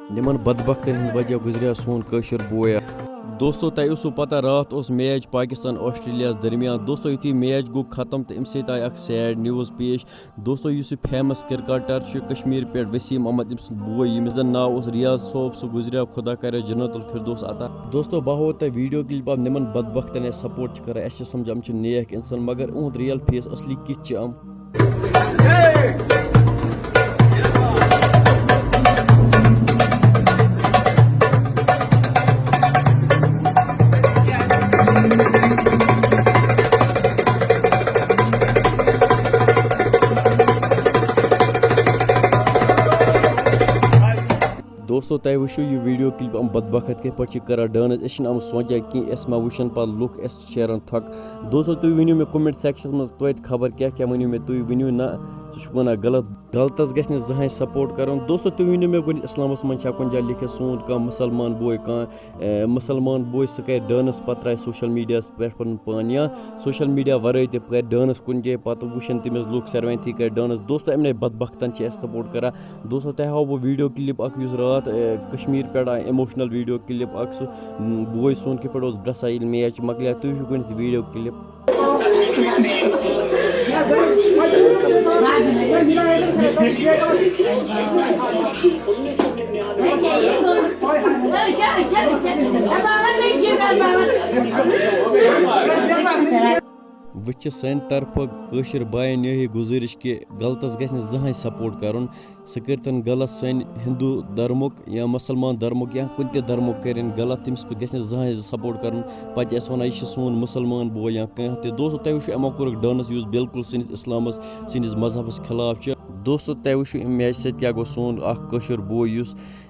निमन बदबख्तन हिंद वजह गुजरिया सोन कशर बोया। दोस्तों तय पता रात मैच पाकिस्तान ऑस्ट्रेलिया दरमियान। दोस्तों युति मैच गो खत्म तो अमि आई अख सैड न्यूज़ पेश। दोस्तों फेमस क्रिकेटर कश्मीर पे वसीम अहमद बोय यमिस जन नाव रियाज सोब सह गुजरिया खुदा कर जन्नतुल फिरदौस अता। दोस्तों बह हो तह वीडियो क्लिप अब निमन बदबख्तन सपोर्ट कर समझ हम नेक इंसान मगर उहद रियल फेस असली कित अम। दोस्तों तय वो यह वीडियो क्लिप हम बदबखत के पे कर डांस अम सोचा कि मा वुन पे लुक शेरन थक। दोस्तों तुम वनो मे कमेंट सेक्शन मज तो खबर क्या क्या वनो मे तुम वनो ना सह वन गलतस गि जहाँ सपोर्ट कर। दोस्तों तुम वनो मे गो इस्लामस मज कुछ जगह लिखित सोन कह मुसलमान बोय सह कर डांस पे त्रा सोशल मीडिया पे पान या सोशल मीडिया वर कर डांस कुछ जाए पे वुन तमिस लुक सरवंथी कर डांस। दोस्तों अमे बदबख्तन सपोर्ट कर। दोस्तों तह हाव वो वीडियो क्लिप रात कश्मीर पे इमोशनल वीडियो क्लिप बोय सोन कि पे ब्रसा मैच मकलिया तुम वो वीडियो क्लिप। वह सन तरफ कशर बायन यही गुजारिश कि गलतस गि जहाँ सपोर्ट कर सह कर गलत सन हिंदू धर्मुक या मुसलमान धर्मुक या कुन धर्मुक कर गलत तमिस पे गि जहाँ सपोर्ट कर पे वन यह सोन मुसलमान बोय या कह। दोस्तों तह वो यमो कोर डांस यूज बिल्कुल सनिस इस्लामस सनिस मजहबस खिलाफ। दोस्तों तह वो मैच सत क्या गो सोन कशर बोय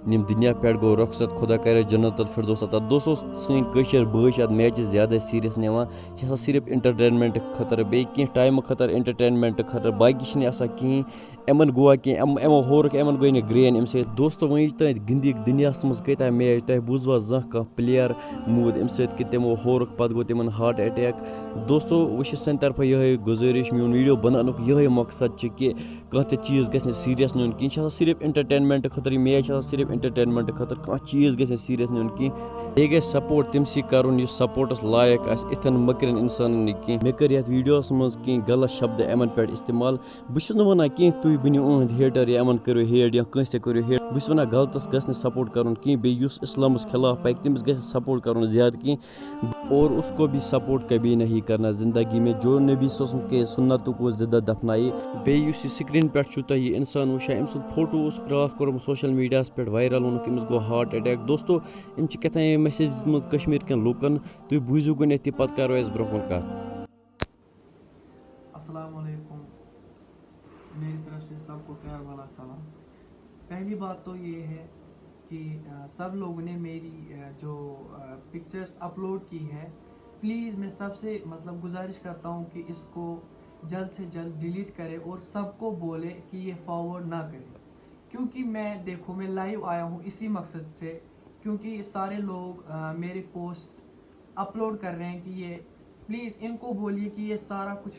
निम दुनिया पे गो रुखसत खुदा कर जन्नतुल फिरदौस अता। दोस्तों सन कशर बोय मैच ज्यादा सीरियस निवान सिर्फ इंटरटेनमेंट खतर बे टाइम खतर इंटरटेनमेंट खतर बाकी कहें एमन गोवा कह एमो होरक एमन गई ना ग्रेन अम सत। दोस्तों वन तक गिंदी दुनिया मज कता मैच तह बूजवा जह कह प्लेयर मूद अम सत तमो होरक पे गो तिमन हार्ट अटैक। दोस्तों वो सन तरफ यह गुजारिश मोन वीडियो बनानुक यह मकसद कि कह चीज़ गि सीरियस नुन कह सिर्फ इंटरटेनमेंट खतर मैच सिर्फ इंटरटेनमेंट खतर कह चीज़ गि सीरियस नुन कह ये गई सपोर्ट तमसी कर सपोर्टस लायक इथन मकरन इंसान कह। मे कर वीडियोस मज कह गलत शब्द एमन पे इस्तेमाल बस वन कह तुम बनो उहद हेटर या एमन करो हेट या कंस करो हेट बस वन गलतस गि सपोर्ट कर बेस इस्लामस खिलाफ पक तमिस गि सपोर्ट कर ज्यादा कह और उसको भी सपोर्ट कभी नहीं करना जिंदगी में जो नबी के सुन्नतों को जिद्दा दफनाई। बेस स्क्रीन पे तुम इंसान वुचान अम सुद फोटो रात कोर्मुत सोशल मीडिया पे वायरल वोन अमिस गो हार्ट अटैक। दोस्तों अम क्या मैसेज दित्मत कश्मीर कन लूकन तुम बूझो गो पे करो ब्रो कत। अस्सलाम वालेकुम, मेरी तरफ से सबको प्यार वाला सलाम। पहली बात तो ये है कि सब लोगों ने मेरी जो पिक्चर्स अपलोड की है, प्लीज़ मैं सबसे मतलब गुजारिश करता हूँ कि इसको जल्द से जल्द डिलीट करें और सबको बोले कि ये फॉरवर्ड ना करें। क्योंकि मैं लाइव आया हूँ इसी मकसद से, क्योंकि सारे लोग मेरे पोस्ट अपलोड कर रहे हैं कि ये प्लीज़ इनको बोलिए कि ये सारा कुछ